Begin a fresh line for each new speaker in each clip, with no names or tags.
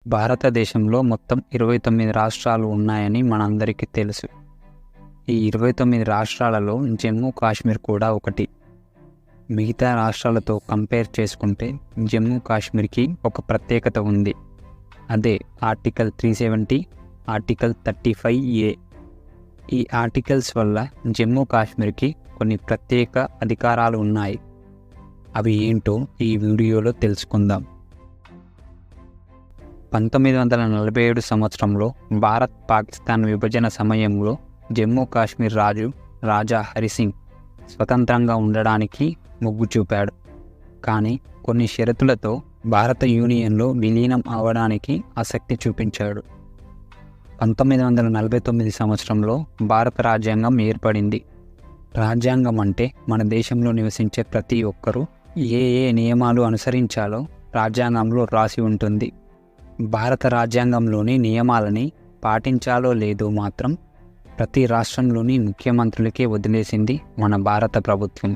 భారతదేశంలో మొత్తం 29 రాష్ట్రాలు ఉన్నాయని మనందరికీ తెలుసు. ఈ 29 రాష్ట్రాలలో జమ్మూ కాశ్మీర్ కూడా ఒకటి. మిగతా రాష్ట్రాలతో కంపేర్ చేసుకుంటే జమ్మూ కాశ్మీర్కి ఒక ప్రత్యేకత ఉంది. అదే ఆర్టికల్ 370, ఆర్టికల్ 35A. ఈ ఆర్టికల్స్ వల్ల జమ్మూ కాశ్మీర్కి కొన్ని ప్రత్యేక అధికారాలు ఉన్నాయి. అవి ఏంటో ఈ వీడియోలో తెలుసుకుందాం. 1947 సంవత్సరంలో భారత్ పాకిస్తాన్ విభజన సమయంలో జమ్మూ కాశ్మీర్ రాజు రాజా హరిసింగ్ స్వతంత్రంగా ఉండడానికి మొగ్గు చూపాడు. కానీ కొన్ని షరతులతో భారత యూనియన్లో విలీనం అవ్వడానికి ఆసక్తి చూపించాడు. 1949 సంవత్సరంలో భారత రాజ్యాంగం ఏర్పడింది. రాజ్యాంగం అంటే మన దేశంలో నివసించే ప్రతి ఒక్కరూ ఏ నియమాలు అనుసరించాలో రాజ్యాంగంలో రాసి ఉంటుంది. భారత రాజ్యాంగంలోని నియమాలని పాటించాలో లేదో మాత్రం ప్రతి రాష్ట్రంలోని ముఖ్యమంత్రులకే వదిలేసింది మన భారత ప్రభుత్వం.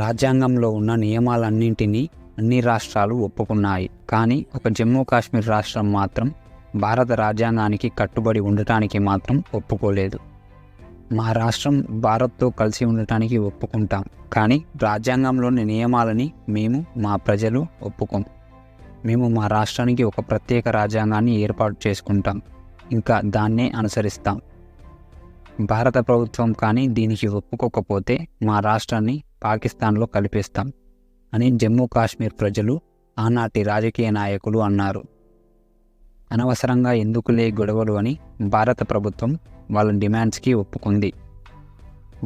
రాజ్యాంగంలో ఉన్న నియమాలన్నింటినీ అన్ని రాష్ట్రాలు ఒప్పుకున్నాయి. కానీ ఒక జమ్మూ కాశ్మీర్ రాష్ట్రం మాత్రం భారత రాజ్యాంగానికి కట్టుబడి ఉండటానికి మాత్రం ఒప్పుకోలేదు. మా రాష్ట్రం భారత్తో కలిసి ఉండటానికి ఒప్పుకుంటాం, కానీ రాజ్యాంగంలోని నియమాలని మేము మా ప్రజలు ఒప్పుకోం. మేము మా రాష్ట్రానికి ఒక ప్రత్యేక రాజ్యాంగాన్ని ఏర్పాటు చేసుకుంటాం, ఇంకా దాన్నే అనుసరిస్తాం. భారత ప్రభుత్వం కానీ దీనికి ఒప్పుకోకపోతే మా రాష్ట్రాన్ని పాకిస్తాన్లో కలిపేస్తాం అని జమ్మూ కాశ్మీర్ ప్రజలు ఆనాటి రాజకీయ నాయకులు అన్నారు. అనవసరంగా ఎందుకులే గొడవలు అని భారత ప్రభుత్వం వాళ్ళ డిమాండ్స్కి ఒప్పుకుంది.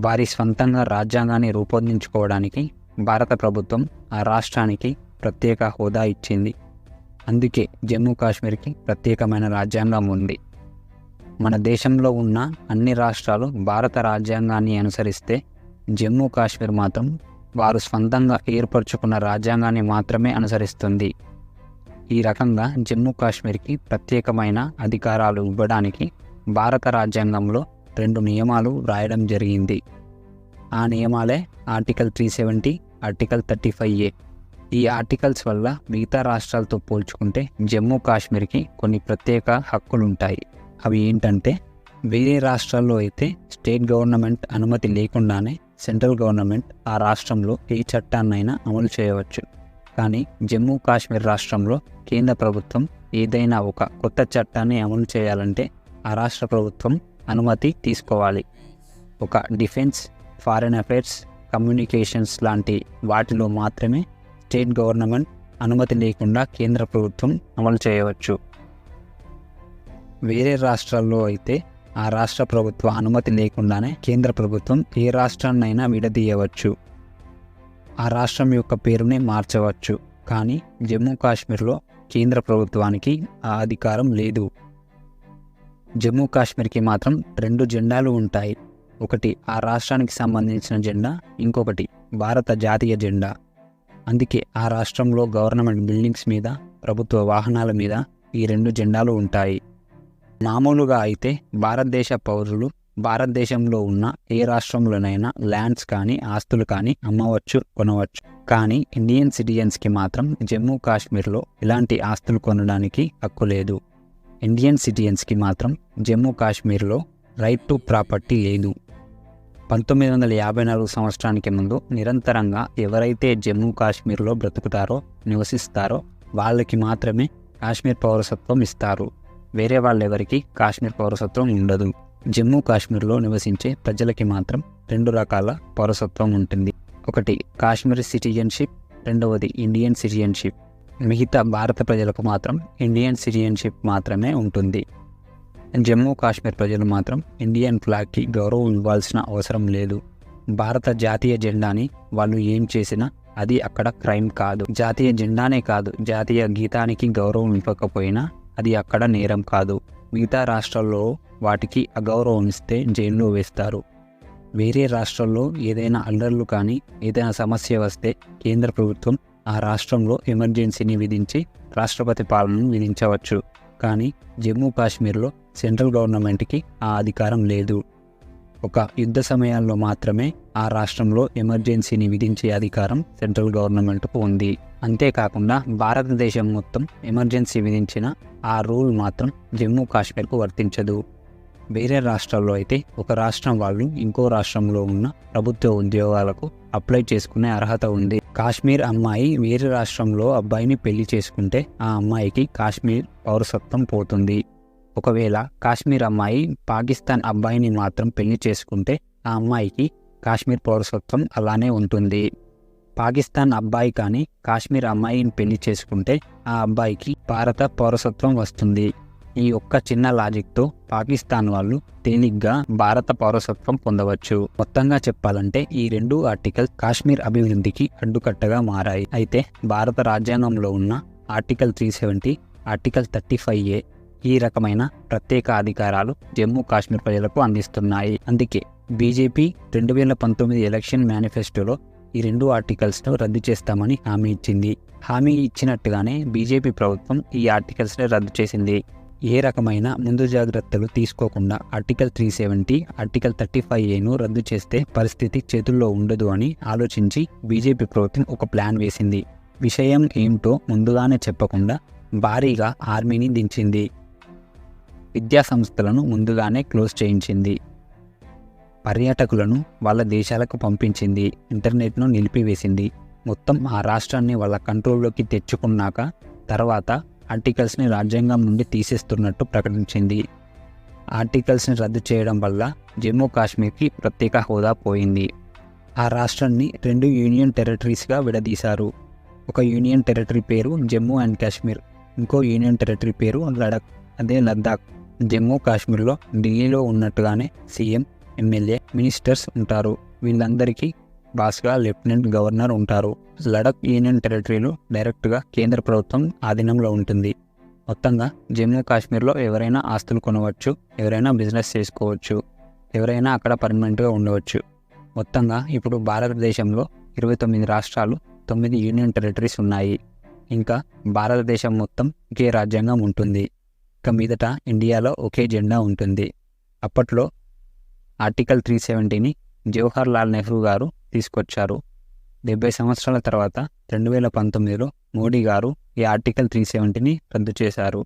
వారి స్వంతంగా రాజ్యాంగాన్ని రూపొందించుకోవడానికి భారత ప్రభుత్వం ఆ రాష్ట్రానికి ప్రత్యేక హోదా ఇచ్చింది. అందుకే జమ్మూ కాశ్మీర్కి ప్రత్యేకమైన రాజ్యాంగం ఉంది. మన దేశంలో ఉన్న అన్ని రాష్ట్రాలు భారత రాజ్యాంగాన్ని అనుసరిస్తే జమ్మూ కాశ్మీర్ మాత్రం వారు స్వంతంగా ఏర్పరచుకున్న రాజ్యాంగాన్ని మాత్రమే అనుసరిస్తుంది. ఈ రకంగా జమ్మూ కాశ్మీర్కి ప్రత్యేకమైన అధికారాలు ఇవ్వడానికి భారత రాజ్యాంగంలో 2 నియమాలు రాయడం జరిగింది. ఆ నియమాలే ఆర్టికల్ 370, ఆర్టికల్ 35A. ఈ ఆర్టికల్స్ వల్ల మిగతా రాష్ట్రాలతో పోల్చుకుంటే జమ్మూ కాశ్మీర్కి కొన్ని ప్రత్యేక హక్కులుంటాయి. అవి ఏంటంటే, వేరే రాష్ట్రాల్లో అయితే స్టేట్ గవర్నమెంట్ అనుమతి లేకుండానే సెంట్రల్ గవర్నమెంట్ ఆ రాష్ట్రంలో ఏ చట్టాన్నైనా అమలు చేయవచ్చు. కానీ జమ్మూ కాశ్మీర్ రాష్ట్రంలో కేంద్ర ప్రభుత్వం ఏదైనా ఒక కొత్త చట్టాన్ని అమలు చేయాలంటే ఆ రాష్ట్ర ప్రభుత్వం అనుమతి తీసుకోవాలి. ఒక డిఫెన్స్, ఫారెన్ అఫైర్స్, కమ్యూనికేషన్స్ లాంటి వాటిలో మాత్రమే స్టేట్ గవర్నమెంట్ అనుమతి లేకుండా కేంద్ర ప్రభుత్వం అమలు చేయవచ్చు. వేరే రాష్ట్రాల్లో అయితే ఆ రాష్ట్ర ప్రభుత్వ అనుమతి లేకుండానే కేంద్ర ప్రభుత్వం ఏ రాష్ట్రాన్నైనా విడదీయవచ్చు, ఆ రాష్ట్రం యొక్క పేరునే మార్చవచ్చు. కానీ జమ్మూ కాశ్మీర్లో కేంద్ర ప్రభుత్వానికి ఆ అధికారం లేదు. జమ్మూ కాశ్మీర్కి మాత్రం 2 జెండాలు ఉంటాయి. ఒకటి ఆ రాష్ట్రానికి సంబంధించిన జెండా, ఇంకొకటి భారత జాతీయ జెండా. అందుకే ఆ రాష్ట్రంలో గవర్నమెంట్ బిల్డింగ్స్ మీద, ప్రభుత్వ వాహనాల మీద ఈ 2 జెండాలు ఉంటాయి. మామూలుగా అయితే భారతదేశ పౌరులు భారతదేశంలో ఉన్న ఏ రాష్ట్రంలోనైనా ల్యాండ్స్ కానీ ఆస్తులు కానీ అమ్మవచ్చు, కొనవచ్చు. కానీ ఇండియన్ సిటిజన్స్కి మాత్రం జమ్మూ కాశ్మీర్లో ఇలాంటి ఆస్తులు కొనడానికి హక్కు లేదు. ఇండియన్ సిటిజన్స్కి మాత్రం జమ్మూ కాశ్మీర్లో రైట్ టు ప్రాపర్టీ లేదు. 1954 సంవత్సరానికి ముందు నిరంతరంగా ఎవరైతే జమ్మూ కాశ్మీర్లో బ్రతుకుతారో, నివసిస్తారో వాళ్ళకి మాత్రమే కాశ్మీర్ పౌరసత్వం ఇస్తారు. వేరే వాళ్ళెవరికి కాశ్మీర్ పౌరసత్వం ఉండదు. జమ్మూ కాశ్మీర్లో నివసించే ప్రజలకి మాత్రం 2 రకాల పౌరసత్వం ఉంటుంది. ఒకటి కాశ్మీర్ సిటిజన్షిప్, రెండవది ఇండియన్ సిటిజన్షిప్. మిగతా భారత ప్రజలకు మాత్రం ఇండియన్ సిటిజన్షిప్ మాత్రమే ఉంటుంది. జమ్మూ కాశ్మీర్ ప్రజలు మాత్రం ఇండియన్ ఫ్లాగ్కి గౌరవం ఇవ్వాల్సిన అవసరం లేదు. భారత జాతీయ జెండాని వాళ్ళు ఏం చేసినా అది అక్కడ క్రైమ్ కాదు. జాతీయ జెండానే కాదు, జాతీయ గీతానికి గౌరవం ఇవ్వకపోయినా అది అక్కడ నేరం కాదు. మిగతా రాష్ట్రాల్లో వాటికి అగౌరవం ఇస్తే జైల్లో వేస్తారు. వేరే రాష్ట్రాల్లో ఏదైనా అల్లర్లు కానీ ఏదైనా సమస్య వస్తే కేంద్ర ప్రభుత్వం ఆ రాష్ట్రంలో ఎమర్జెన్సీని విధించి రాష్ట్రపతి పాలనను విధించవచ్చు. కానీ జమ్మూ కాశ్మీర్లో సెంట్రల్ గవర్నమెంట్కి ఆ అధికారం లేదు. ఒక యుద్ధ సమయాల్లో మాత్రమే ఆ రాష్ట్రంలో ఎమర్జెన్సీని విధించే అధికారం సెంట్రల్ గవర్నమెంట్కు ఉంది. అంతేకాకుండా భారతదేశం మొత్తం ఎమర్జెన్సీ విధించిన ఆ రూల్ మాత్రం జమ్మూ కాశ్మీర్కు వర్తించదు. వేరే రాష్ట్రాల్లో అయితే ఒక రాష్ట్రం వాళ్ళు ఇంకో రాష్ట్రంలో ఉన్న ప్రభుత్వ ఉద్యోగాలకు అప్లై చేసుకునే అర్హత ఉంది. కాశ్మీర్ అమ్మాయి వేరే రాష్ట్రంలో అబ్బాయిని పెళ్లి చేసుకుంటే ఆ అమ్మాయికి కాశ్మీర్ పౌరసత్వం పోతుంది. ఒకవేళ కాశ్మీర్ అమ్మాయి పాకిస్తాన్ అబ్బాయిని మాత్రం పెళ్లి చేసుకుంటే ఆ అమ్మాయికి కాశ్మీర్ పౌరసత్వం అలానే ఉంటుంది. పాకిస్తాన్ అబ్బాయి కానీ కాశ్మీర్ అమ్మాయిని పెళ్లి చేసుకుంటే ఆ అబ్బాయికి భారత పౌరసత్వం వస్తుంది. ఈ ఒక్క చిన్న లాజిక్తో పాకిస్తాన్ వాళ్ళు తేలిగ్గా భారత పౌరసత్వం పొందవచ్చు. మొత్తంగా చెప్పాలంటే ఈ రెండు ఆర్టికల్స్ కాశ్మీర్ అభివృద్ధికి అడ్డుకట్టగా మారాయి. అయితే భారత రాజ్యాంగంలో ఉన్న ఆర్టికల్ 370, ఆర్టికల్ 35A ఈ రకమైన ప్రత్యేక అధికారాలు జమ్మూ కాశ్మీర్ ప్రజలకు అందిస్తున్నాయి. అందుకే బీజేపీ 2019 ఎలక్షన్ మేనిఫెస్టోలో ఈ రెండు ఆర్టికల్స్ను రద్దు చేస్తామని హామీ ఇచ్చింది. హామీ ఇచ్చినట్టుగానే బీజేపీ ప్రభుత్వం ఈ ఆర్టికల్స్ని రద్దు చేసింది. ఏ రకమైన ముందు జాగ్రత్తలు తీసుకోకుండా ఆర్టికల్ 370, ఆర్టికల్ 35Aను రద్దు చేస్తే పరిస్థితి చేతుల్లో ఉండదు అని ఆలోచించి బీజేపీ ప్రభుత్వం ఒక ప్లాన్ వేసింది. విషయం ఏమిటో ముందుగానే చెప్పకుండా భారీగా ఆర్మీని దించింది. విద్యా సంస్థలను ముందుగానే క్లోజ్ చేయించింది. పర్యాటకులను వాళ్ళ దేశాలకు పంపించింది. ఇంటర్నెట్ను నిలిపివేసింది. మొత్తం ఆ రాష్ట్రాన్ని వాళ్ళ కంట్రోల్లోకి తెచ్చుకున్నాక తర్వాత ఆర్టికల్స్ని రాజ్యాంగం నుండి తీసేస్తున్నట్టు ప్రకటించింది. ఆర్టికల్స్ని రద్దు చేయడం వల్ల జమ్మూ కాశ్మీర్కి ప్రత్యేక హోదా పోయింది. ఆ రాష్ట్రాన్ని 2 యూనియన్ టెరిటరీస్గా విడదీశారు. ఒక యూనియన్ టెరిటరీ పేరు జమ్మూ అండ్ కాశ్మీర్, ఇంకో యూనియన్ టెరిటరీ పేరు లడక్, అదే లద్దాఖ్. జమ్మూ కాశ్మీర్లో ఢిల్లీలో ఉన్నట్టుగానే సీఎం, ఎమ్మెల్యే, మినిస్టర్స్ ఉంటారు. వీళ్ళందరికీ బాస్గా లెఫ్టినెంట్ గవర్నర్ ఉంటారు. లడక్ యూనియన్ టెరిటరీలో డైరెక్ట్గా కేంద్ర ప్రభుత్వం ఆధీనంలో ఉంటుంది. మొత్తంగా జమ్మూ కాశ్మీర్లో ఎవరైనా ఆస్తులు కొనవచ్చు, ఎవరైనా బిజినెస్ చేసుకోవచ్చు, ఎవరైనా అక్కడ పర్మనెంట్గా ఉండవచ్చు. మొత్తంగా ఇప్పుడు భారతదేశంలో 29 రాష్ట్రాలు, 9 యూనియన్ టెరిటరీస్ ఉన్నాయి. ఇంకా భారతదేశం మొత్తం ఒకే రాజ్యాంగం ఉంటుంది. ఇక మీదట ఇండియాలో ఒకే జెండా ఉంటుంది. అప్పట్లో ఆర్టికల్ 370ని జవహర్ లాల్ నెహ్రూ గారు తీసుకొచ్చారు. 70 సంవత్సరాల తర్వాత 2019లో మోడీ గారు ఈ ఆర్టికల్ 370ని రద్దు చేశారు.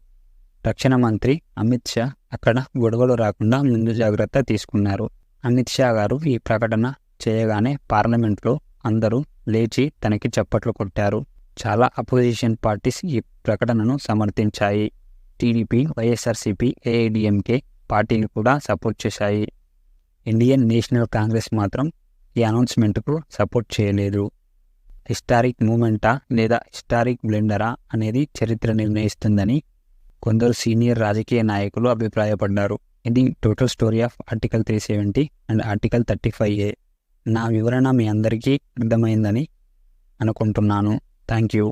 రక్షణ మంత్రి అమిత్ షా అక్కడ గొడవలు రాకుండా ముందు జాగ్రత్త తీసుకున్నారు. అమిత్ షా గారు ఈ ప్రకటన చేయగానే పార్లమెంట్లో అందరూ లేచి తనకి చప్పట్లు కొట్టారు. చాలా అపోజిషన్ పార్టీస్ ఈ ప్రకటనను సమర్థించాయి. టీడీపీ, వైఎస్ఆర్సీపీ, ఏఐడిఎంకే పార్టీలు కూడా సపోర్ట్ చేశాయి. ఇండియన్ నేషనల్ కాంగ్రెస్ మాత్రం ఈ అనౌన్స్మెంట్కు సపోర్ట్ చేయలేదు. హిస్టారిక్ మూమెంటా లేదా హిస్టారిక్ బ్లెండరా అనేది చరిత్ర నిర్ణయిస్తుందని కొందరు సీనియర్ రాజకీయ నాయకులు అభిప్రాయపడ్డారు. ఇది total story of article 370 and article 35A. నా వివరణ మీ అందరికీ అర్థమైందని అనుకుంటున్నాను. Thank you.